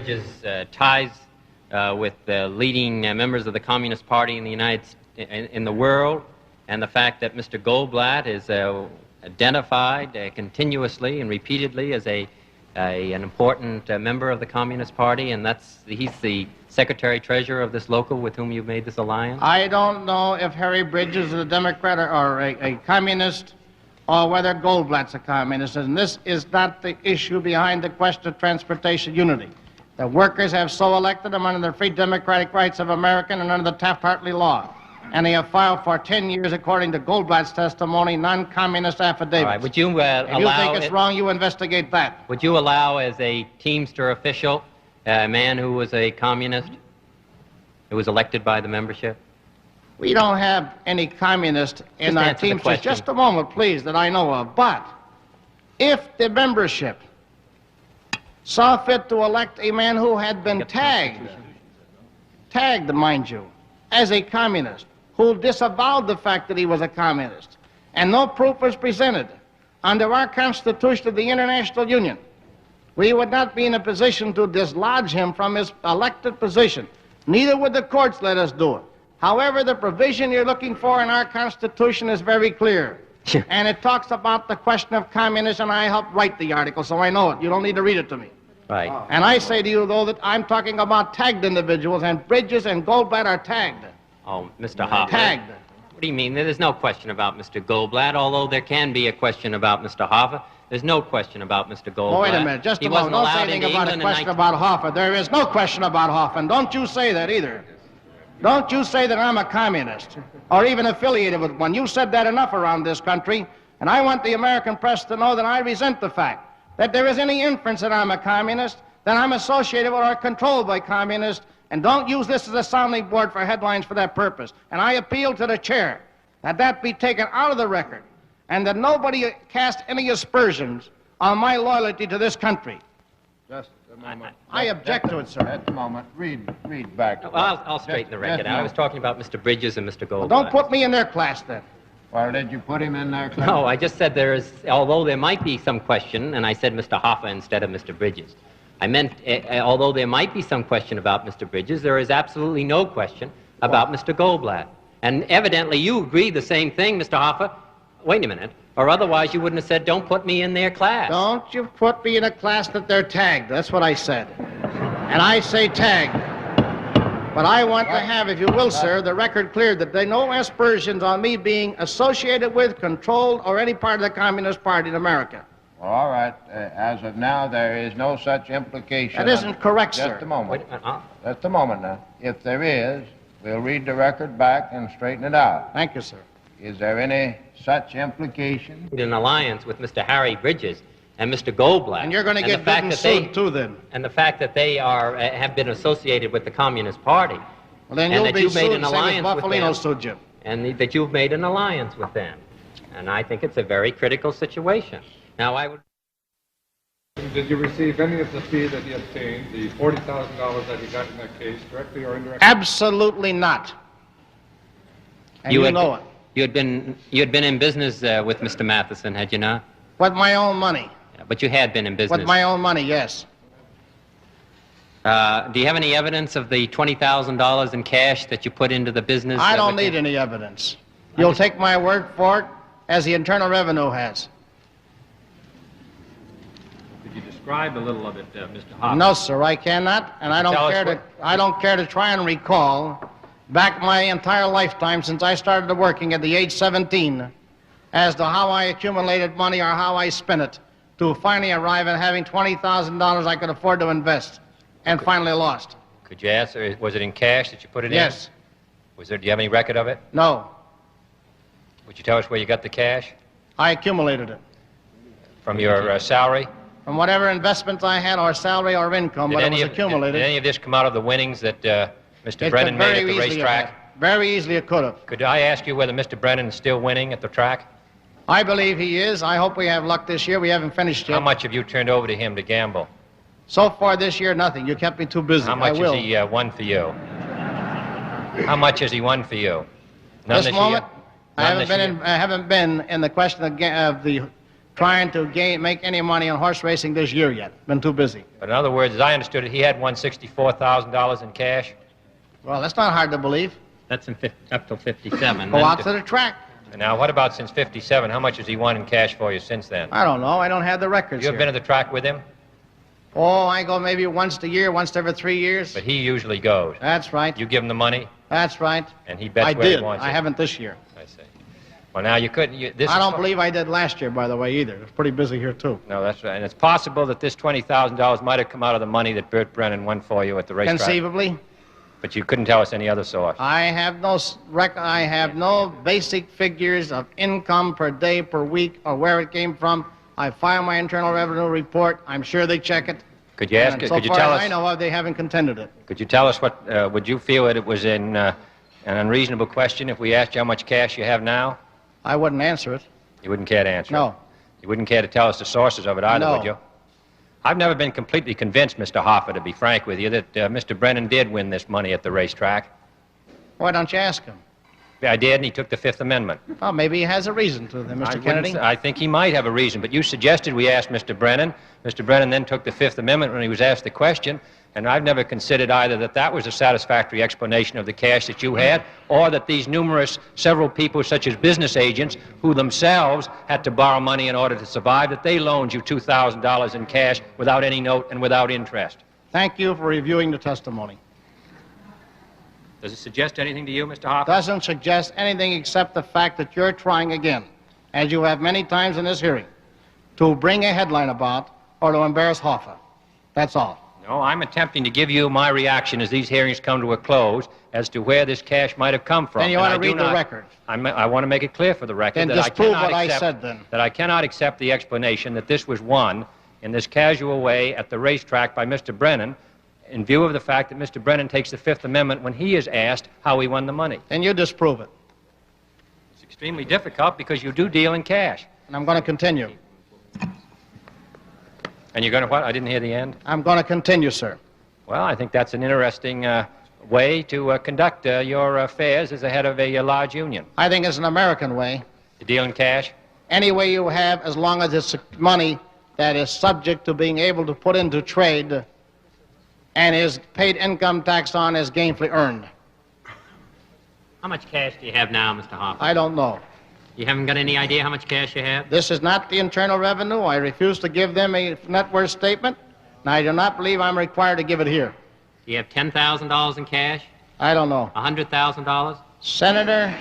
His ties with leading members of the Communist Party in the world, and the fact that Mr. Goldblatt is identified continuously and repeatedly as an important member of the Communist Party, and he's the Secretary-Treasurer of this local with whom you've made this alliance? I don't know if Harry Bridges is a Democrat or a communist, or whether Goldblatt's a communist, and this is not the issue behind the question of transportation unity. The workers have so elected them under the free democratic rights of American and under the Taft-Hartley law. And they have filed for 10 years, according to Goldblatt's testimony, non-communist affidavits. All right. Would you if you think it's wrong, you investigate that. Would you allow, as a Teamster official, a man who was a communist, who was elected by the membership? We don't have any communists in our Teamsters. Just a moment, please, that I know of. But if the membership saw fit to elect a man who had been tagged, mind you, as a communist, who disavowed the fact that he was a communist, and no proof was presented under our Constitution of the International Union, we would not be in a position to dislodge him from his elected position. Neither would the courts let us do it. However, the provision you're looking for in our Constitution is very clear. And it talks about the question of communism, and I helped write the article, so I know it. You don't need to read it to me. Right. And I say to you, though, that I'm talking about tagged individuals, and Bridges and Goldblatt are tagged. Oh, Mr. Hoffa. Tagged. What do you mean? There's no question about Mr. Goldblatt, although there can be a question about Mr. Hoffa. There's no question about Mr. Goldblatt. Oh, wait a minute, just a moment. Don't say anything about a question about Hoffa. There is no question about Hoffa, and don't you say that either. Don't you say that I'm a communist, or even affiliated with one. You said that enough around this country, and I want the American press to know that I resent the fact that there is any inference that I'm a communist, that I'm associated with or controlled by communists, and don't use this as a sounding board for headlines for that purpose. And I appeal to the chair that that be taken out of the record, and that nobody cast any aspersions on my loyalty to this country. Just a moment. I object to it, sir. At the moment. Read back. Well, I'll straighten the record out. I was talking about Mr. Bridges and Mr. Goldblatt. Well, don't put me in their class, then. Well, did you put him in there, Clement? No, I just said although there might be some question, and I said Mr. Hoffa instead of Mr. Bridges. I meant, although there might be some question about Mr. Bridges, there is absolutely no question about Mr. Goldblatt. And evidently you agree the same thing, Mr. Hoffa. Wait a minute. Or otherwise you wouldn't have said, don't put me in their class. Don't you put me in a class that they're tagged. That's what I said. And I say tagged. But I want to have, if you will, sir, the record cleared that there are no aspersions on me being associated with, controlled, or any part of the Communist Party in America. Well, all right. As of now, there is no such implication. That isn't correct, sir. Just a moment. Wait a minute. Just a moment now. If there is, we'll read the record back and straighten it out. Thank you, sir. Is there any such implication? An alliance with Mr. Harry Bridges and Mr. Goldblatt. And you're going to get bitten soon, too, then. And the fact that they have been associated with the Communist Party. Well, then and you'll be sued, same as Buffalino sued you. And that you've made an alliance with them. And I think it's a very critical situation. Now, I would... Did you receive any of the fee that he obtained, the $40,000 that he got in that case, directly or indirectly? Absolutely not. And you know it. You had been in business with Mr. Matheson, had you not? With my own money. Yeah, but you had been in business. With my own money, yes. Do you have any evidence of the $20,000 in cash that you put into the business? I don't need any evidence. You'll take my word for it, as the Internal Revenue has. Could you describe a little of it, Mr. Hoffa? No, sir, I cannot, and I don't care to try and recall back my entire lifetime since I started working at the age 17 as to how I accumulated money or how I spent it to finally arrive at having $20,000 I could afford to invest and finally lost. Could you answer, was it in cash that you put it in? Yes. Do you have any record of it? No. Would you tell us where you got the cash? I accumulated it. From your salary? From whatever investments I had or salary or income, but it was accumulated. Did any of this come out of the winnings that Mr. Brennan made at the racetrack? Very easily it could have. Could I ask you whether Mr. Brennan is still winning at the track? I believe he is. I hope we have luck this year. We haven't finished yet. How much have you turned over to him to gamble? So far this year, nothing. You kept me too busy. How much has he won for you? How much has he won for you? None this moment, year? I haven't been in the question of the trying to make any money on horse racing this year yet. Been too busy. But in other words, as I understood it, he had won $64,000 in cash. Well, that's not hard to believe. That's up till 57. Go out to the track. And now, what about since 57? How much has he won in cash for you since then? I don't know. I don't have the records You ever here. been to the track with him? Oh, I go maybe once a year, once every 3 years. But he usually goes. That's right. You give him the money, That's right. and he bets I where he did. wants I it. haven't this year. I see. Well, now you couldn't. I don't believe I did last year, by the way, either. It was pretty busy here, too. No, that's right. And it's possible that this $20,000 might have come out of the money that Bert Brennan won for you at the racetrack. Conceivably. But you couldn't tell us any other source. I have no basic figures of income per day, per week, or where it came from. I file my Internal Revenue report. I'm sure they check it. Could you ask? And Could so you far tell as us? I know of, they haven't contended it. Could you tell us what? Would you feel that it was an unreasonable question if we asked you how much cash you have now? I wouldn't answer it. You wouldn't care to answer. No. It. You wouldn't care to tell us the sources of it either, No. would you? I've never been completely convinced, Mr. Hoffa, to be frank with you, that Mr. Brennan did win this money at the racetrack. Why don't you ask him? I did, and he took the Fifth Amendment. Well, maybe he has a reason to, then, Mr. I Kennedy. I think he might have a reason, but you suggested we ask Mr. Brennan. Mr. Brennan then took the Fifth Amendment when he was asked the question, and I've never considered either that that was a satisfactory explanation of the cash that you had, or that these several people, such as business agents, who themselves had to borrow money in order to survive, that they loaned you $2,000 in cash without any note and without interest. Thank you for reviewing the testimony. Does it suggest anything to you, Mr. Hoffa? Doesn't suggest anything except the fact that you're trying again, as you have many times in this hearing, to bring a headline about or to embarrass Hoffa. That's all. No, I'm attempting to give you my reaction as these hearings come to a close as to where this cash might have come from. Then you And ought I to do read the not- record. I want to make it clear for the record Then that I disprove cannot what I accept said, then. that I cannot accept the explanation that this was won in this casual way at the racetrack by Mr. Brennan, in view of the fact that Mr. Brennan takes the Fifth Amendment when he is asked how he won the money. Then you disprove it. It's extremely difficult because you do deal in cash. And I'm going to continue. And you're going to what? I didn't hear the end. I'm going to continue, sir. Well, I think that's an interesting way to conduct your affairs as the head of a large union. I think it's an American way. You deal in cash? Any way you have, as long as it's money that is subject to being able to put into trade and is paid income tax on as gainfully earned. How much cash do you have now, Mr. Hoffa? I don't know. You haven't got any idea how much cash you have? This is not the Internal Revenue. I refuse to give them a net worth statement, and I do not believe I'm required to give it here. Do you have $10,000 in cash? I don't know. $100,000? Senator,